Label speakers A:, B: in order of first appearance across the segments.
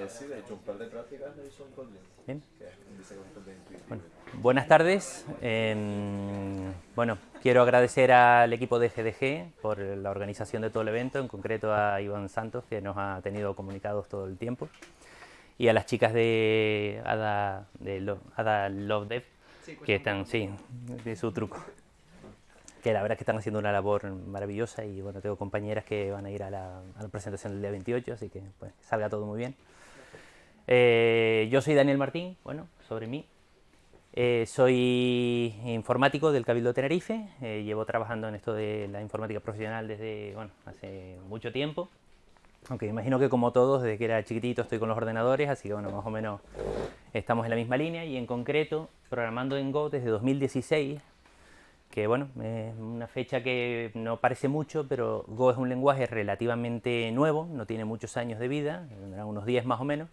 A: Sí, de hecho, un par de prácticas de hizo un Kotlin.
B: Bien.
A: Que dice que es un Kotlin intuitivo.
B: Bueno, buenas tardes. Bueno, quiero agradecer al equipo de GDG por la organización de todo el evento, en concreto a Iván Santos, que nos ha tenido comunicados todo el tiempo, y a las chicas de Ada Love Dev, que están, sí, de su truco, que la verdad es que están haciendo una labor maravillosa y bueno, tengo compañeras que van a ir a la presentación del día 28, así que pues, salga todo muy bien. Yo soy Daniel Martín, bueno, sobre mí. Soy informático del Cabildo de Tenerife, llevo trabajando en esto de la informática profesional desde, bueno, hace mucho tiempo, aunque imagino que como todos, desde que era chiquitito estoy con los ordenadores, así que bueno, más o menos estamos en la misma línea y en concreto programando en Go desde 2016, que bueno, es una fecha que no parece mucho, pero Go es un lenguaje relativamente nuevo, no tiene muchos años de vida, unos 10 más o menos,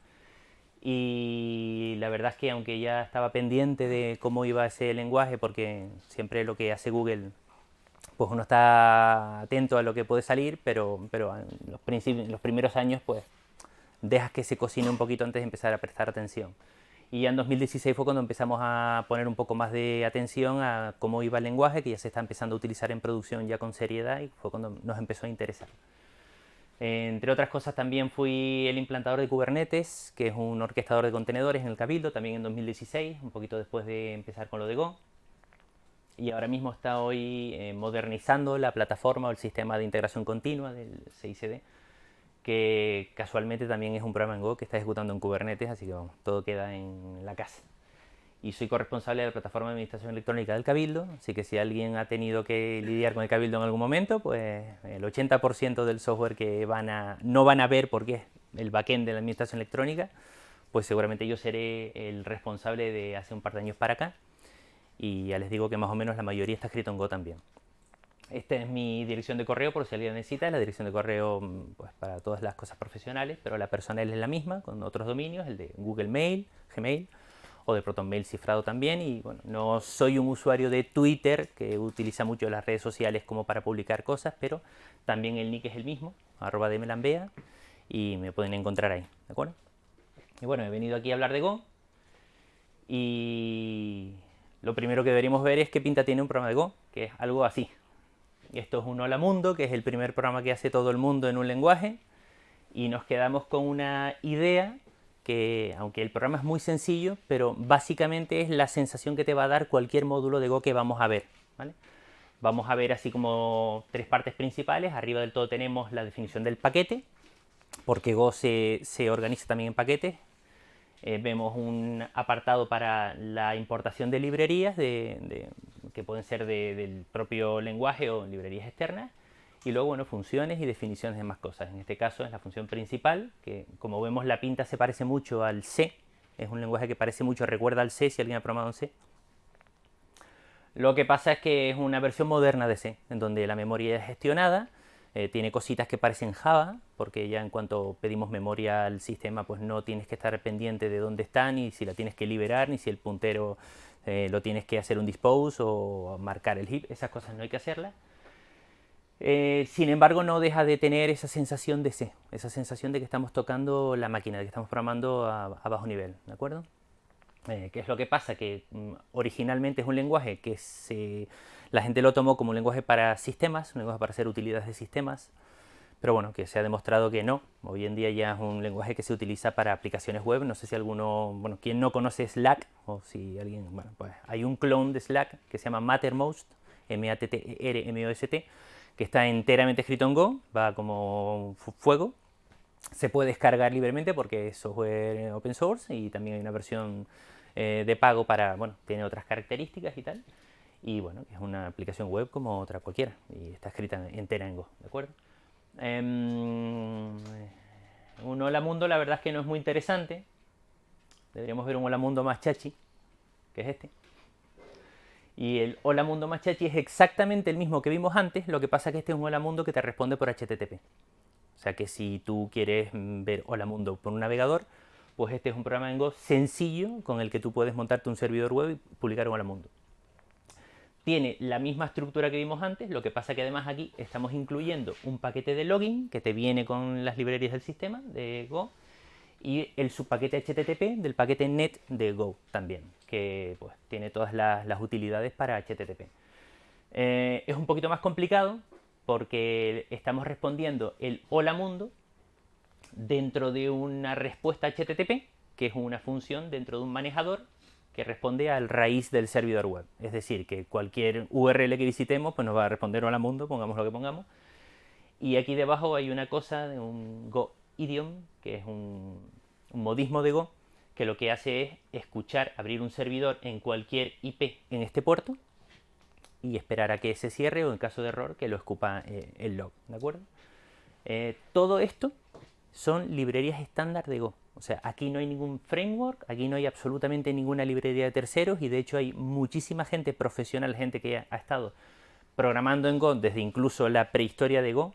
B: y la verdad es que aunque ya estaba pendiente de cómo iba ese lenguaje, porque siempre lo que hace Google, pues uno está atento a lo que puede salir, pero en los primeros años pues dejas que se cocine un poquito antes de empezar a prestar atención. Y ya en 2016 fue cuando empezamos a poner un poco más de atención a cómo iba el lenguaje, que ya se está empezando a utilizar en producción ya con seriedad y fue cuando nos empezó a interesar. Entre otras cosas también fui el implantador de Kubernetes, que es un orquestador de contenedores en el Cabildo, también en 2016, un poquito después de empezar con lo de Go. Y ahora mismo estoy modernizando la plataforma o el sistema de integración continua del CICD, que casualmente también es un programa en Go que está ejecutando en Kubernetes, así que vamos, todo queda en la casa. Y soy corresponsable de la plataforma de administración electrónica del Cabildo, así que si alguien ha tenido que lidiar con el Cabildo en algún momento, pues el 80% del software que no van a ver porque es el backend de la administración electrónica, pues seguramente yo seré el responsable de hace un par de años para acá. Y ya les digo que más o menos la mayoría está escrito en Go también. Esta es mi dirección de correo por si alguien necesita, la dirección de correo pues, para todas las cosas profesionales, pero la personal es la misma, con otros dominios, el de Google Mail, Gmail, o de ProtonMail cifrado también. Y bueno, no soy un usuario de Twitter que utiliza mucho las redes sociales como para publicar cosas, pero también el nick es el mismo, @dmelambea, y me pueden encontrar ahí, ¿de acuerdo? Y bueno, he venido aquí a hablar de Go y lo primero que deberíamos ver es qué pinta tiene un programa de Go, que es algo así. Esto es un Hola Mundo, que es el primer programa que hace todo el mundo en un lenguaje, y nos quedamos con una idea que, aunque el programa es muy sencillo, pero básicamente es la sensación que te va a dar cualquier módulo de Go que vamos a ver, ¿vale? Vamos a ver así como tres partes principales. Arriba del todo tenemos la definición del paquete, porque Go se organiza también en paquetes. Vemos un apartado para la importación de librerías, que pueden ser del propio lenguaje o librerías externas. Y luego, bueno, funciones y definiciones de más cosas. En este caso es la función principal, que como vemos la pinta se parece mucho al C. Es un lenguaje que parece mucho, recuerda al C si alguien ha programado en C. Lo que pasa es que es una versión moderna de C, en donde la memoria es gestionada, tiene cositas que parecen Java, porque ya en cuanto pedimos memoria al sistema, pues no tienes que estar pendiente de dónde está, ni si la tienes que liberar, ni si el puntero lo tienes que hacer un dispose o marcar el heap, esas cosas no hay que hacerlas. Sin embargo, no deja de tener esa sensación de C, esa sensación de que estamos tocando la máquina, de que estamos programando a bajo nivel, ¿de acuerdo? ¿Qué es lo que pasa? Que originalmente es un lenguaje que la gente lo tomó como un lenguaje para sistemas, un lenguaje para hacer utilidades de sistemas, pero bueno, que se ha demostrado que no. Hoy en día ya es un lenguaje que se utiliza para aplicaciones web. No sé si alguno, bueno, quien no conoce Slack, o si alguien, bueno, pues hay un clon de Slack que se llama Mattermost, Mattermost, que está enteramente escrito en Go, va como fuego. Se puede descargar libremente porque es software open source y también hay una versión de pago para, bueno, tiene otras características y tal. Y bueno, es una aplicación web como otra cualquiera y está escrita entera en Go, ¿de acuerdo? Un Hola Mundo la verdad es que no es muy interesante. Deberíamos ver un Hola Mundo más chachi, que es este. Y el Hola Mundo más chachi es exactamente el mismo que vimos antes, lo que pasa es que este es un Hola Mundo que te responde por HTTP. O sea que si tú quieres ver Hola Mundo por un navegador, pues este es un programa en Go sencillo con el que tú puedes montarte un servidor web y publicar un Hola Mundo. Tiene la misma estructura que vimos antes, lo que pasa que además aquí estamos incluyendo un paquete de login que te viene con las librerías del sistema de Go y el subpaquete HTTP del paquete net de Go también, que pues, tiene todas las utilidades para HTTP. Es un poquito más complicado porque estamos respondiendo el hola mundo dentro de una respuesta HTTP, que es una función dentro de un manejador que responde al raíz del servidor web. Es decir, que cualquier URL que visitemos pues nos va a responder hola mundo, pongamos lo que pongamos. Y aquí debajo hay una cosa de un Go idiom, que es un modismo de Go, que lo que hace es escuchar, abrir un servidor en cualquier IP en este puerto y esperar a que se cierre o en caso de error que lo escupa el log, ¿de acuerdo? Todo esto son librerías estándar de Go. O sea, aquí no hay ningún framework, aquí no hay absolutamente ninguna librería de terceros y de hecho hay muchísima gente profesional, gente que ha estado programando en Go desde incluso la prehistoria de Go,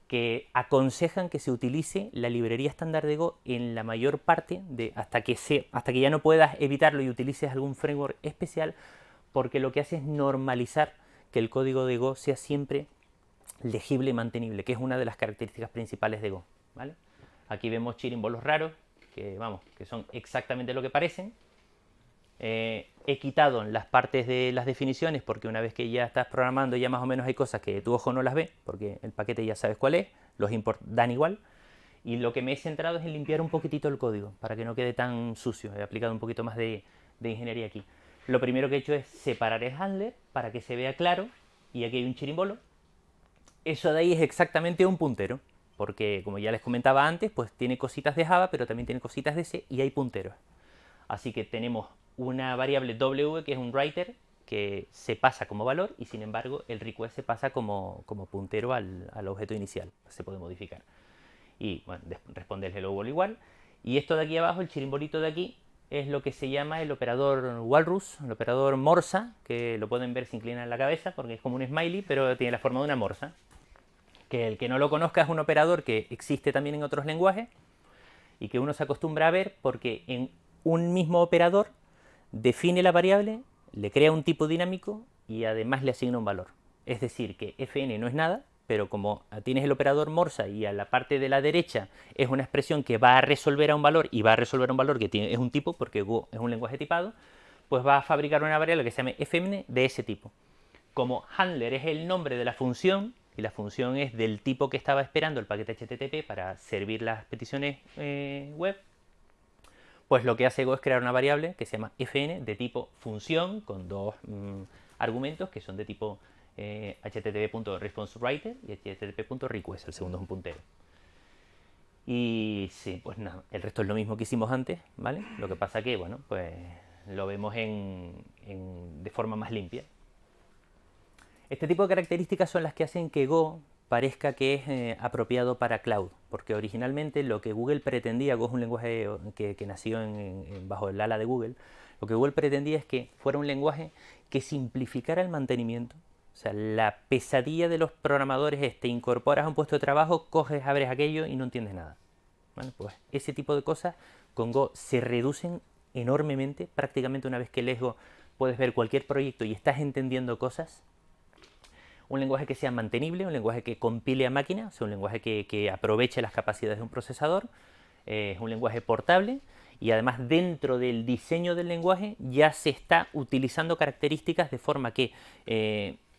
B: que aconsejan que se utilice la librería estándar de Go en la mayor parte hasta que ya no puedas evitarlo y utilices algún framework especial, porque lo que hace es normalizar que el código de Go sea siempre legible y mantenible, que es una de las características principales de Go, ¿vale? Aquí vemos chirimbolos raros, que son exactamente lo que parecen. He quitado las partes de las definiciones porque una vez que ya estás programando ya más o menos hay cosas que tu ojo no las ve, porque el paquete ya sabes cuál es, los imports dan igual. Y lo que me he centrado es en limpiar un poquitito el código, para que no quede tan sucio. He aplicado un poquito más de ingeniería aquí. Lo primero que he hecho es separar el handler para que se vea claro, y aquí hay un chirimbolo. Eso de ahí es exactamente un puntero, porque como ya les comentaba antes, pues tiene cositas de Java, pero también tiene cositas de C y hay punteros. Así que tenemos una variable w que es un writer que se pasa como valor y sin embargo el request se pasa como puntero al objeto inicial, se puede modificar. Y bueno, responde el hello world igual. Y esto de aquí abajo, el chirimbolito de aquí, es lo que se llama el operador walrus, el operador morsa, que lo pueden ver, se inclina en la cabeza porque es como un smiley, pero tiene la forma de una morsa. Que el que no lo conozca es un operador que existe también en otros lenguajes y que uno se acostumbra a ver porque en un mismo operador define la variable, le crea un tipo dinámico y además le asigna un valor. Es decir, que fn no es nada, pero como tienes el operador morsa y a la parte de la derecha es una expresión que va a resolver a un valor y va a resolver a un valor que es un tipo, porque Go es un lenguaje tipado, pues va a fabricar una variable que se llame fn de ese tipo. Como handler es el nombre de la función y la función es del tipo que estaba esperando el paquete HTTP para servir las peticiones web, pues lo que hace Go es crear una variable que se llama fn de tipo función con dos argumentos que son de tipo http.responseWriter y http.request, el segundo es un puntero. Y sí, pues nada, el resto es lo mismo que hicimos antes, ¿vale? Lo que pasa que, bueno, pues lo vemos de forma más limpia. Este tipo de características son las que hacen que Go parezca que es apropiado para cloud, porque originalmente lo que Google pretendía, Go es un lenguaje que nació bajo el ala de Google, lo que Google pretendía es que fuera un lenguaje que simplificara el mantenimiento. O sea, la pesadilla de los programadores es te incorporas a un puesto de trabajo, coges, abres aquello y no entiendes nada. Bueno, pues ese tipo de cosas con Go se reducen enormemente. Prácticamente una vez que lees Go puedes ver cualquier proyecto y estás entendiendo cosas. Un lenguaje que sea mantenible, un lenguaje que compile a máquina, o sea, un lenguaje que aproveche las capacidades de un procesador, es un lenguaje portable y además dentro del diseño del lenguaje ya se está utilizando características de forma que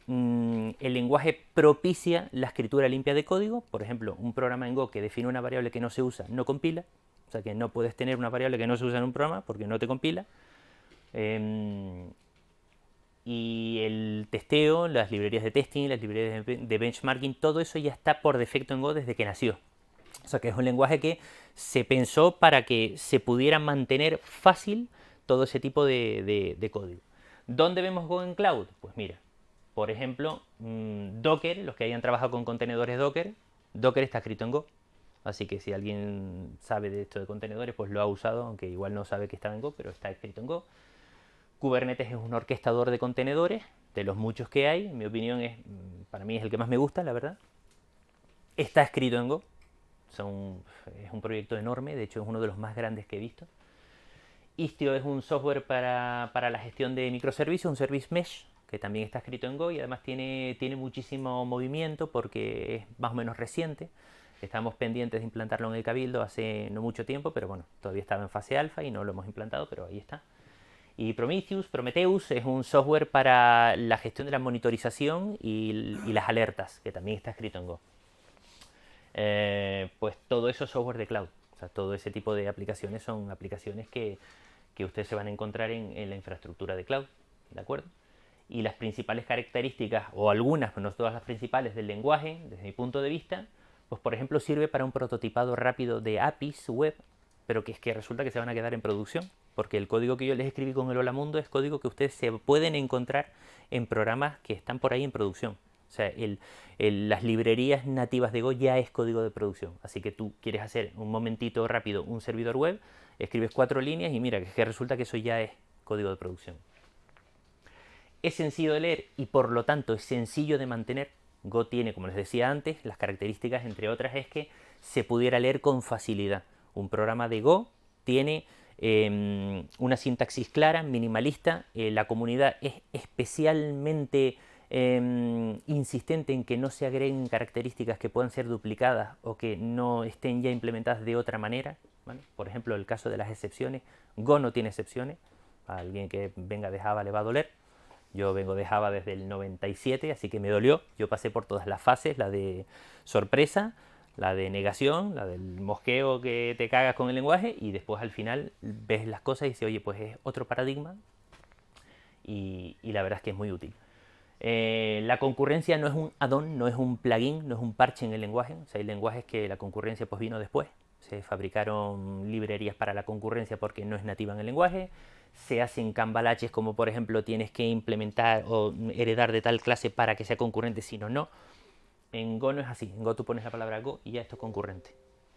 B: el lenguaje propicia la escritura limpia de código. Por ejemplo, un programa en Go que define una variable que no se usa no compila, o sea que no puedes tener una variable que no se usa en un programa porque no te compila. Y el testeo, las librerías de testing, las librerías de benchmarking, todo eso ya está por defecto en Go desde que nació. O sea que es un lenguaje que se pensó para que se pudiera mantener fácil todo ese tipo de código. ¿Dónde vemos Go en cloud? Pues mira, por ejemplo, Docker, los que hayan trabajado con contenedores Docker está escrito en Go. Así que si alguien sabe de esto de contenedores, pues lo ha usado, aunque igual no sabe que estaba en Go, pero está escrito en Go. Kubernetes es un orquestador de contenedores, de los muchos que hay, en mi opinión para mí es el que más me gusta, la verdad. Está escrito en Go, es un proyecto enorme, de hecho es uno de los más grandes que he visto. Istio es un software para la gestión de microservicios, un service mesh, que también está escrito en Go y además tiene muchísimo movimiento porque es más o menos reciente. Estamos pendientes de implantarlo en el Cabildo hace no mucho tiempo, pero bueno, todavía estaba en fase alfa y no lo hemos implantado, pero ahí está. Y Prometheus es un software para la gestión de la monitorización y las alertas, que también está escrito en Go. Pues todo eso es software de cloud. O sea, todo ese tipo de aplicaciones son aplicaciones que ustedes se van a encontrar en la infraestructura de cloud, ¿de acuerdo? Y las principales características, o algunas, no todas las principales del lenguaje, desde mi punto de vista, pues por ejemplo sirve para un prototipado rápido de APIs web, pero que es que resulta que se van a quedar en producción, porque el código que yo les escribí con el Hola Mundo es código que ustedes se pueden encontrar en programas que están por ahí en producción. O sea, las librerías nativas de Go ya es código de producción. Así que tú quieres hacer un momentito rápido un servidor web, escribes 4 líneas y mira, que resulta que eso ya es código de producción. Es sencillo de leer y por lo tanto es sencillo de mantener. Go tiene, como les decía antes, las características, entre otras, es que se pudiera leer con facilidad. Un programa de Go tiene una sintaxis clara, minimalista. La comunidad es especialmente insistente en que no se agreguen características que puedan ser duplicadas o que no estén ya implementadas de otra manera, ¿vale? Por ejemplo, el caso de las excepciones. Go no tiene excepciones. A alguien que venga de Java le va a doler. Yo vengo de Java desde el 97, así que me dolió. Yo pasé por todas las fases, la de sorpresa, la de negación, la del mosqueo que te cagas con el lenguaje y después al final ves las cosas y dices, oye, pues es otro paradigma y la verdad es que es muy útil. La concurrencia no es un add-on, no es un plugin, no es un parche en el lenguaje. O sea, hay lenguajes que la concurrencia pues vino después. Se fabricaron librerías para la concurrencia porque no es nativa en el lenguaje. Se hacen cambalaches como por ejemplo tienes que implementar o heredar de tal clase para que sea concurrente, si no, no. En Go no es así. En Go tú pones la palabra Go y ya esto es concurrente.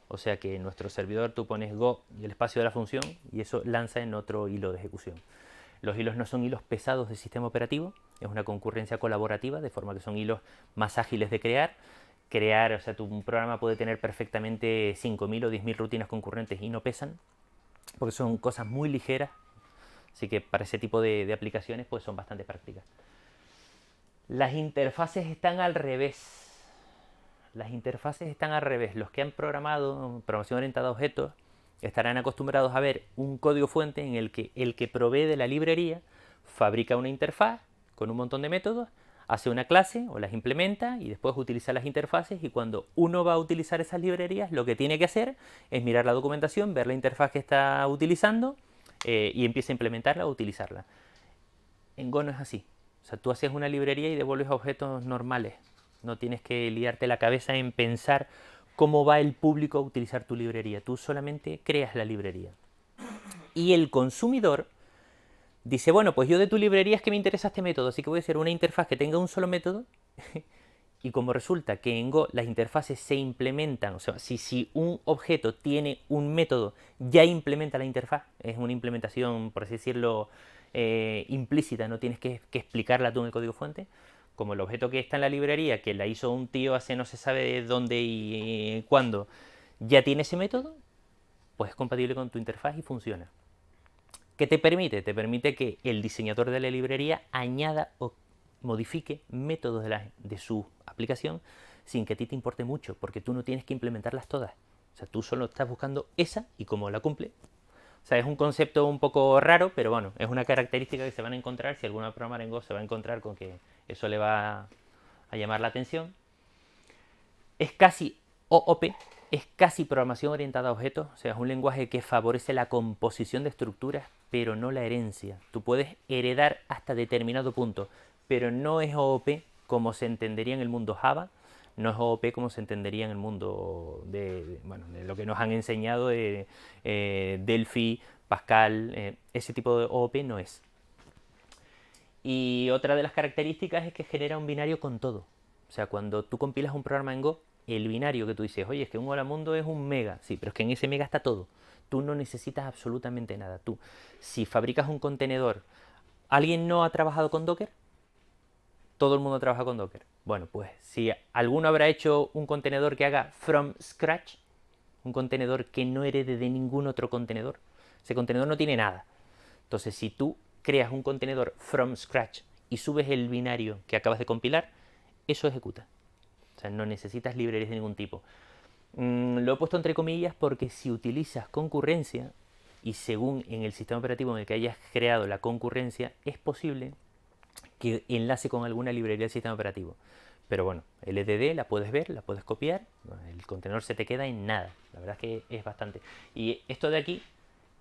B: O sea que en nuestro servidor tú pones Go y el espacio de la función y eso lanza en otro hilo de ejecución. Los hilos no son hilos pesados del sistema operativo, es una concurrencia colaborativa, de forma que son hilos más ágiles de crear. O sea, un programa puede tener perfectamente 5.000 o 10.000 rutinas concurrentes y no pesan, porque son cosas muy ligeras. Así que para ese tipo de aplicaciones pues son bastante prácticas. Las interfaces están al revés. Las interfaces están al revés. Los que han programado programación orientada a objetos estarán acostumbrados a ver un código fuente en el que provee de la librería fabrica una interfaz con un montón de métodos, hace una clase o las implementa y después utiliza las interfaces y cuando uno va a utilizar esas librerías lo que tiene que hacer es mirar la documentación, ver la interfaz que está utilizando y empieza a implementarla o utilizarla. En Go no es así. O sea, tú haces una librería y devuelves objetos normales. No tienes que liarte la cabeza en pensar cómo va el público a utilizar tu librería. Tú solamente creas la librería. Y el consumidor dice, bueno, pues yo de tu librería es que me interesa este método, así que voy a hacer una interfaz que tenga un solo método. Y como resulta que en Go las interfaces se implementan, o sea, si un objeto tiene un método, ya implementa la interfaz. Es una implementación, por así decirlo, implícita, no tienes que explicarla tú en el código fuente. Como el objeto que está en la librería, que la hizo un tío hace no se sabe dónde y cuándo, ya tiene ese método, pues es compatible con tu interfaz y funciona. ¿Qué te permite? Te permite que el diseñador de la librería añada o modifique métodos de su aplicación sin que a ti te importe mucho, porque tú no tienes que implementarlas todas. O sea, tú solo estás buscando esa y como la cumple. O sea, es un concepto un poco raro, pero bueno, es una característica que se van a encontrar. Si alguno programa en Go se va a encontrar con que eso le va a llamar la atención. Es casi OOP, es casi programación orientada a objetos. O sea, es un lenguaje que favorece la composición de estructuras, pero no la herencia. Tú puedes heredar hasta determinado punto, pero no es OOP como se entendería en el mundo Java, no es OOP como se entendería en el mundo de lo que nos han enseñado de Delphi, Pascal, ese tipo de OOP no es. Y otra de las características es que genera un binario con todo. O sea, cuando tú compilas un programa en Go, el binario que tú dices, oye, es que un Hola Mundo es un mega, sí, pero es que en ese mega está todo. Tú no necesitas absolutamente nada. Tú, si fabricas un contenedor, ¿alguien no ha trabajado con Docker? Todo el mundo trabaja con Docker. Bueno, pues si alguno habrá hecho un contenedor que haga from scratch, un contenedor que no herede de ningún otro contenedor, ese contenedor no tiene nada. Entonces, si tú creas un contenedor from scratch y subes el binario que acabas de compilar, eso ejecuta. O sea, no necesitas librerías de ningún tipo. Lo he puesto entre comillas porque si utilizas concurrencia y según en el sistema operativo en el que hayas creado la concurrencia, es posible que enlace con alguna librería del sistema operativo. Pero bueno, LDD la puedes ver, la puedes copiar, el contenedor se te queda en nada. La verdad es que es bastante. Y esto de aquí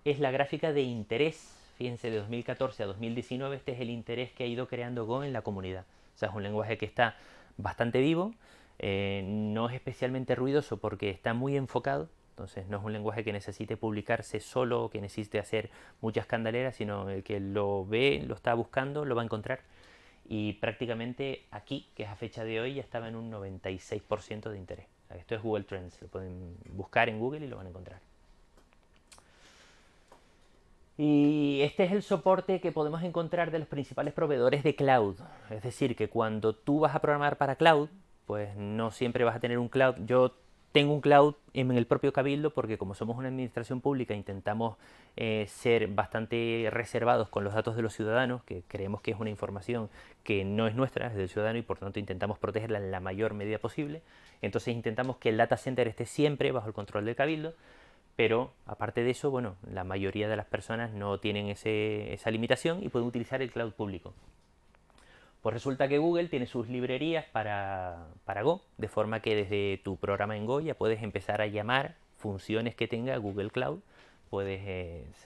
B: es la gráfica de interés. Fíjense, de 2014 a 2019 este es el interés que ha ido creando Go en la comunidad. O sea, es un lenguaje que está bastante vivo, no es especialmente ruidoso porque está muy enfocado. Entonces no es un lenguaje que necesite publicarse solo o que necesite hacer muchas candeleras, sino el que lo ve, lo está buscando, lo va a encontrar. Y prácticamente aquí, que es a fecha de hoy, ya estaba en un 96% de interés. O sea, esto es Google Trends, lo pueden buscar en Google y lo van a encontrar. Y este es el soporte que podemos encontrar de los principales proveedores de cloud. Es decir, que cuando tú vas a programar para cloud, pues no siempre vas a tener un cloud. Yo tengo un cloud en el propio Cabildo porque como somos una administración pública intentamos ser bastante reservados con los datos de los ciudadanos, que creemos que es una información que no es nuestra, es del ciudadano y por tanto intentamos protegerla en la mayor medida posible. Entonces intentamos que el data center esté siempre bajo el control del Cabildo. Pero aparte de eso, bueno, la mayoría de las personas no tienen esa limitación y pueden utilizar el cloud público. Pues resulta que Google tiene sus librerías para Go, de forma que desde tu programa en Go ya puedes empezar a llamar funciones que tenga Google Cloud,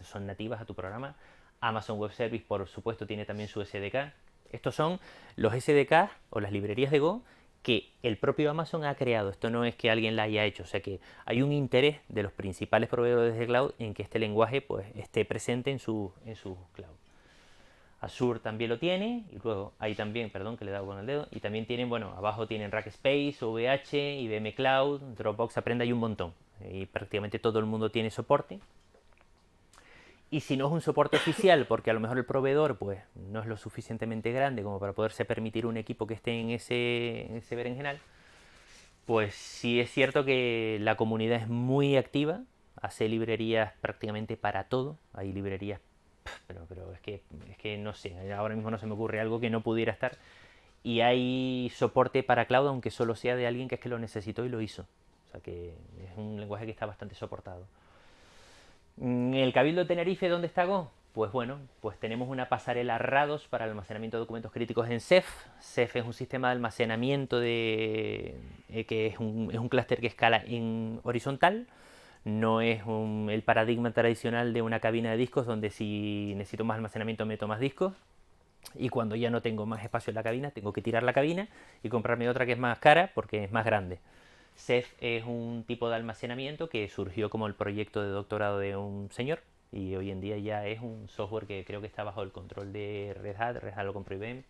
B: son nativas a tu programa. Amazon Web Service, por supuesto, tiene también su SDK. Estos son los SDK o las librerías de Go que el propio Amazon ha creado. Esto no es que alguien la haya hecho, o sea que hay un interés de los principales proveedores de cloud en que este lenguaje pues, esté presente en su cloud. Azure también lo tiene, y luego ahí también, perdón que le he dado con el dedo, y también tienen, bueno, abajo tienen Rackspace, OVH, IBM Cloud, Dropbox, Aprenda, hay un montón. Y prácticamente todo el mundo tiene soporte. Y si no es un soporte oficial, porque a lo mejor el proveedor pues, no es lo suficientemente grande como para poderse permitir un equipo que esté en ese berenjenal, pues sí es cierto que la comunidad es muy activa, hace librerías prácticamente para todo. Hay librerías, pero es que no sé, ahora mismo no se me ocurre algo que no pudiera estar. Y hay soporte para cloud, aunque solo sea de alguien que es que lo necesitó y lo hizo. O sea que es un lenguaje que está bastante soportado. El Cabildo de Tenerife, ¿dónde está Go? Pues bueno, pues tenemos una pasarela RADOS para el almacenamiento de documentos críticos en Ceph. Ceph es un sistema de almacenamiento que es un clúster que escala en horizontal. No es el paradigma tradicional de una cabina de discos donde si necesito más almacenamiento meto más discos. Y cuando ya no tengo más espacio en la cabina, tengo que tirar la cabina y comprarme otra que es más cara porque es más grande. Ceph es un tipo de almacenamiento que surgió como el proyecto de doctorado de un señor y hoy en día ya es un software que creo que está bajo el control de Red Hat lo compró IBM.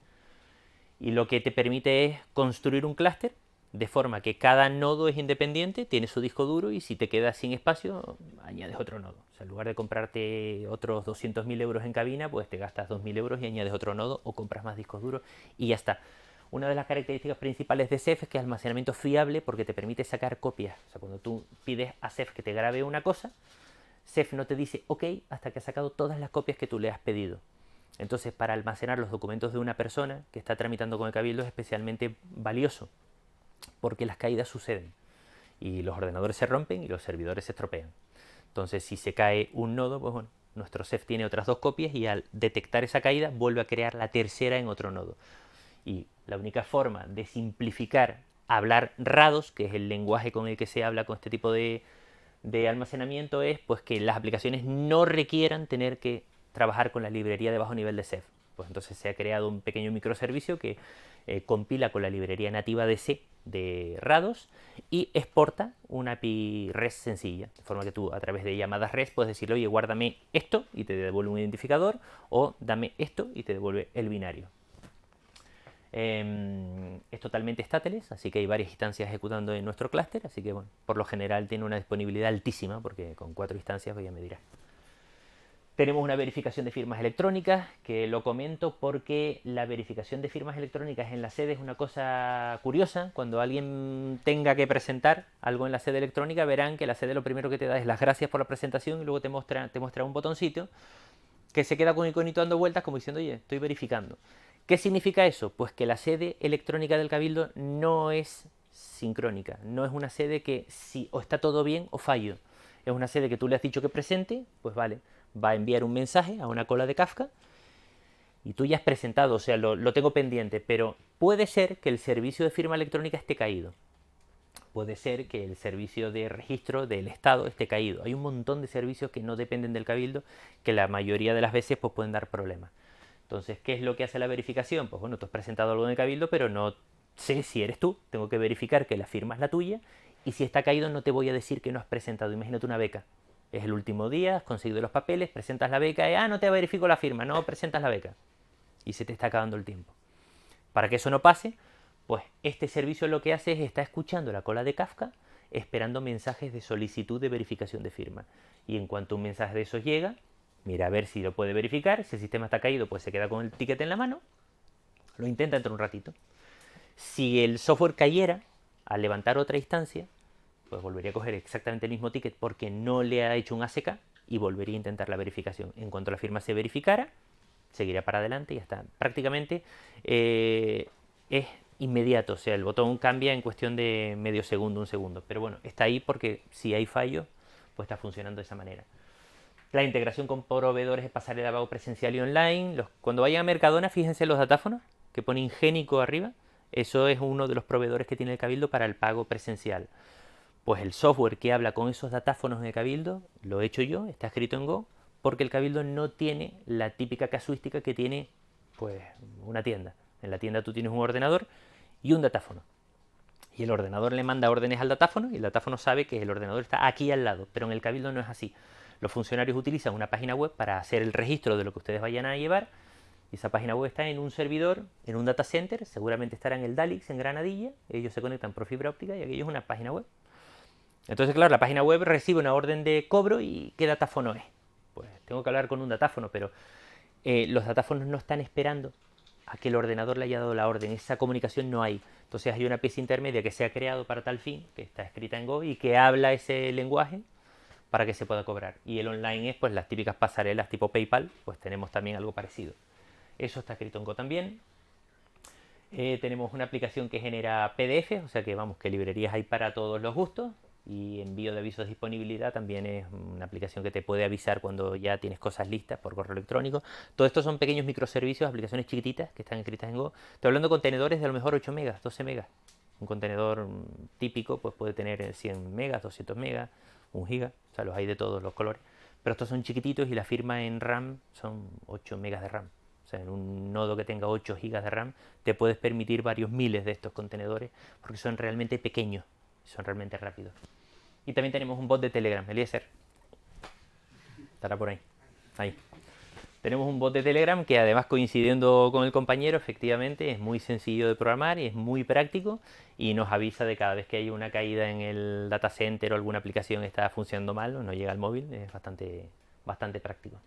B: Y lo que te permite es construir un clúster de forma que cada nodo es independiente, tiene su disco duro y si te quedas sin espacio, añades otro nodo. O sea, en lugar de comprarte otros 200.000 euros en cabina, pues te gastas 2.000 euros y añades otro nodo o compras más discos duros y ya está. Una de las características principales de Ceph es que es almacenamiento fiable porque te permite sacar copias. O sea, cuando tú pides a Ceph que te grabe una cosa, Ceph no te dice OK hasta que ha sacado todas las copias que tú le has pedido. Entonces, para almacenar los documentos de una persona que está tramitando con el Cabildo es especialmente valioso porque las caídas suceden y los ordenadores se rompen y los servidores se estropean. Entonces, si se cae un nodo, pues bueno, nuestro Ceph tiene otras dos copias y al detectar esa caída vuelve a crear la tercera en otro nodo. Y la única forma de simplificar hablar RADOS, que es el lenguaje con el que se habla con este tipo de almacenamiento, es pues que las aplicaciones no requieran tener que trabajar con la librería de bajo nivel de Ceph. Pues entonces se ha creado un pequeño microservicio que compila con la librería nativa de C de RADOS y exporta una API REST sencilla, de forma que tú a través de llamadas REST puedes decirle, oye, guárdame esto y te devuelve un identificador o dame esto y te devuelve el binario. Es totalmente stateless, así que hay varias instancias ejecutando en nuestro clúster, así que bueno, por lo general tiene una disponibilidad altísima, porque con 4 instancias pues ya me dirás. Tenemos una verificación de firmas electrónicas, que lo comento porque la verificación de firmas electrónicas en la sede es una cosa curiosa. Cuando alguien tenga que presentar algo en la sede electrónica, verán que la sede lo primero que te da es las gracias por la presentación y luego te muestra un botoncito que se queda con el iconito dando vueltas como diciendo, oye, estoy verificando. ¿Qué significa eso? Pues que la sede electrónica del Cabildo no es sincrónica, no es una sede que si o está todo bien o fallo. Es una sede que tú le has dicho que presente, pues vale, va a enviar un mensaje a una cola de Kafka y tú ya has presentado, o sea, lo tengo pendiente, pero puede ser que el servicio de firma electrónica esté caído. Puede ser que el servicio de registro del Estado esté caído. Hay un montón de servicios que no dependen del Cabildo que la mayoría de las veces pues, pueden dar problemas. Entonces, ¿qué es lo que hace la verificación? Pues bueno, tú has presentado algo en el Cabildo, pero no sé si eres tú. Tengo que verificar que la firma es la tuya. Y si está caído, no te voy a decir que no has presentado. Imagínate una beca. Es el último día, has conseguido los papeles, presentas la beca y, no te verifico la firma. No, presentas la beca. Y se te está acabando el tiempo. Para que eso no pase, pues este servicio lo que hace es está escuchando la cola de Kafka, esperando mensajes de solicitud de verificación de firma. Y en cuanto un mensaje de esos llega, mira a ver si lo puede verificar. Si el sistema está caído, pues se queda con el ticket en la mano. Lo intenta dentro de un ratito. Si el software cayera al levantar otra instancia, pues volvería a coger exactamente el mismo ticket porque no le ha hecho un ACK y volvería a intentar la verificación. En cuanto la firma se verificara, seguiría para adelante y ya está. Prácticamente es inmediato, o sea, el botón cambia en cuestión de medio segundo, un segundo. Pero bueno, está ahí porque si hay fallos, pues está funcionando de esa manera. La integración con proveedores de pasarela de pago presencial y online. Cuando vayan a Mercadona, fíjense los datáfonos que pone Ingénico arriba. Eso es uno de los proveedores que tiene el Cabildo para el pago presencial. Pues el software que habla con esos datáfonos de Cabildo lo he hecho yo, está escrito en Go, porque el Cabildo no tiene la típica casuística que tiene pues una tienda. En la tienda tú tienes un ordenador y un datáfono. Y el ordenador le manda órdenes al datáfono y el datáfono sabe que el ordenador está aquí al lado, pero en el Cabildo no es así. Los funcionarios utilizan una página web para hacer el registro de lo que ustedes vayan a llevar y esa página web está en un servidor, en un data center, seguramente estará en el Dalix en Granadilla, ellos se conectan por fibra óptica y aquello es una página web. Entonces, claro, la página web recibe una orden de cobro y ¿qué datáfono es? Pues tengo que hablar con un datáfono, pero los datáfonos no están esperando a que el ordenador le haya dado la orden. Esa comunicación no hay. Entonces hay una pieza intermedia que se ha creado para tal fin, que está escrita en Go y que habla ese lenguaje para que se pueda cobrar. Y el online es pues las típicas pasarelas tipo PayPal, pues tenemos también algo parecido. Eso está escrito en Go también. Tenemos una aplicación que genera PDF, o sea que vamos, que librerías hay para todos los gustos. Y envío de avisos de disponibilidad también es una aplicación que te puede avisar cuando ya tienes cosas listas por correo electrónico. Todo esto son pequeños microservicios, aplicaciones chiquititas que están escritas en Go. Estoy hablando de contenedores de a lo mejor 8 megas, 12 megas. Un contenedor típico pues puede tener 100 megas, 200 megas, 1 giga, o sea, los hay de todos los colores. Pero estos son chiquititos y la firma en RAM son 8 megas de RAM. O sea, en un nodo que tenga 8 gigas de RAM te puedes permitir varios miles de estos contenedores porque son realmente pequeños, son realmente rápidos. Y también tenemos un bot de Telegram, Eliezer. Estará por ahí. Ahí. Tenemos un bot de Telegram que además coincidiendo con el compañero, efectivamente es muy sencillo de programar y es muy práctico y nos avisa de cada vez que hay una caída en el data center o alguna aplicación está funcionando mal o no llega al móvil. Es bastante práctico.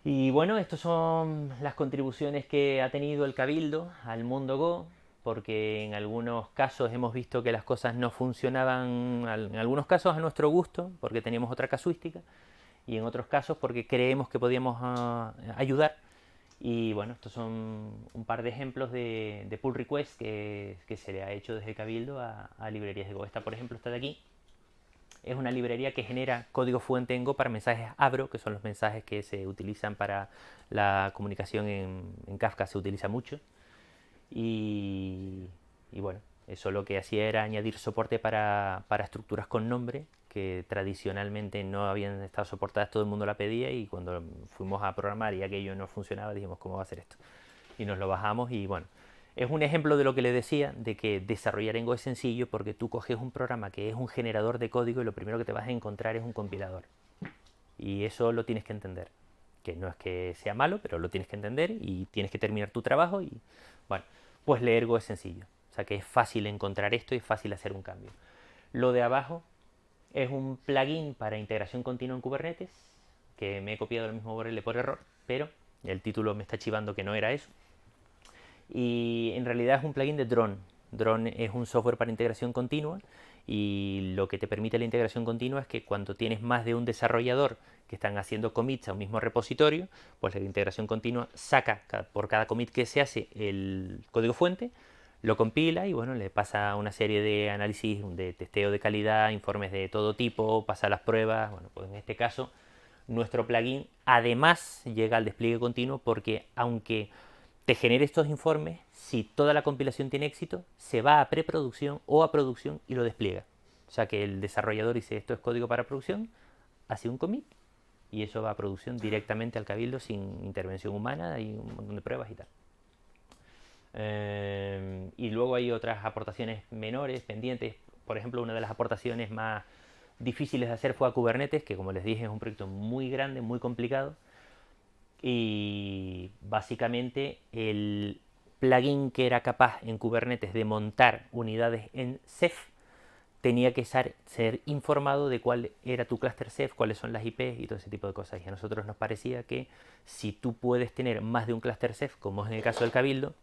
B: Y bueno, estas son las contribuciones que ha tenido el Cabildo al mundo Go, porque en algunos casos hemos visto que las cosas no funcionaban, en algunos casos a nuestro gusto, porque teníamos otra casuística, y en otros casos porque creemos que podíamos ayudar. Y bueno, estos son un par de ejemplos de pull requests que se le ha hecho desde Cabildo a librerías de Go. Esta, por ejemplo, está de aquí. Es una librería que genera código fuente en Go para mensajes Abro, que son los mensajes que se utilizan para la comunicación en Kafka, se utiliza mucho. Y bueno, eso lo que hacía era añadir soporte para estructuras con nombre que tradicionalmente no habían estado soportadas, todo el mundo la pedía y cuando fuimos a programar y aquello no funcionaba dijimos ¿cómo va a ser esto? Y nos lo bajamos y bueno, es un ejemplo de lo que le decía, de que desarrollar en Go es sencillo porque tú coges un programa que es un generador de código y lo primero que te vas a encontrar es un compilador. Y eso lo tienes que entender. Que no es que sea malo, pero lo tienes que entender y tienes que terminar tu trabajo y bueno, pues leer Go es sencillo. O sea que es fácil encontrar esto y es fácil hacer un cambio. Lo de abajo es un plugin para integración continua en Kubernetes, que me he copiado el mismo URL por error, pero el título me está chivando que no era eso. Y en realidad es un plugin de drone. Drone es un software para integración continua y lo que te permite la integración continua es que cuando tienes más de un desarrollador que están haciendo commits a un mismo repositorio, pues la integración continua saca por cada commit que se hace el código fuente, lo compila y bueno, le pasa una serie de análisis, de testeo de calidad, informes de todo tipo, pasa las pruebas. Bueno, pues en este caso nuestro plugin además llega al despliegue continuo porque aunque te genere estos informes, si toda la compilación tiene éxito, se va a preproducción o a producción y lo despliega. O sea que el desarrollador dice esto es código para producción, hace un commit y eso va a producción directamente al Cabildo sin intervención humana, hay un montón de pruebas y tal. Y luego hay otras aportaciones menores, pendientes. Por ejemplo, una de las aportaciones más difíciles de hacer fue a Kubernetes, que como les dije es un proyecto muy grande, muy complicado. Y básicamente el plugin que era capaz en Kubernetes de montar unidades en Ceph tenía que ser informado de cuál era tu clúster Ceph, cuáles son las IPs y todo ese tipo de cosas. Y a nosotros nos parecía que si tú puedes tener más de un clúster Ceph, como es en el caso del Cabildo,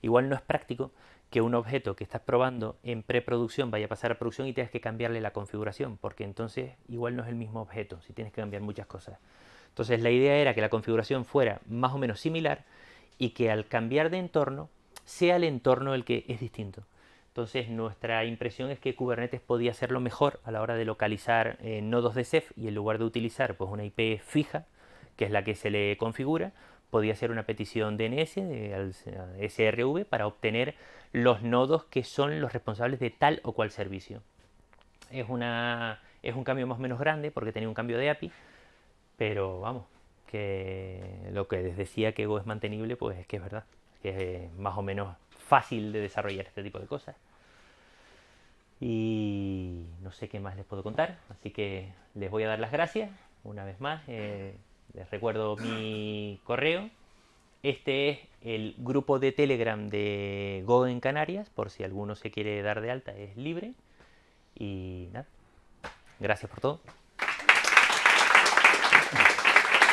B: igual no es práctico que un objeto que estás probando en preproducción vaya a pasar a producción y tengas que cambiarle la configuración, porque entonces igual no es el mismo objeto, si tienes que cambiar muchas cosas. Entonces la idea era que la configuración fuera más o menos similar y que al cambiar de entorno sea el entorno el que es distinto. Entonces nuestra impresión es que Kubernetes podía hacerlo mejor a la hora de localizar nodos de Ceph y en lugar de utilizar pues, una IP fija, que es la que se le configura, podía hacer una petición DNS al SRV para obtener los nodos que son los responsables de tal o cual servicio. Es un cambio más o menos grande porque tenía un cambio de API, pero vamos, que lo que les decía que Go es mantenible, pues es que es verdad, que es más o menos fácil de desarrollar este tipo de cosas. Y no sé qué más les puedo contar, así que les voy a dar las gracias una vez más. Les recuerdo mi correo. Este es el grupo de Telegram de Go en Canarias, por si alguno se quiere dar de alta, es libre. Y nada, gracias por todo.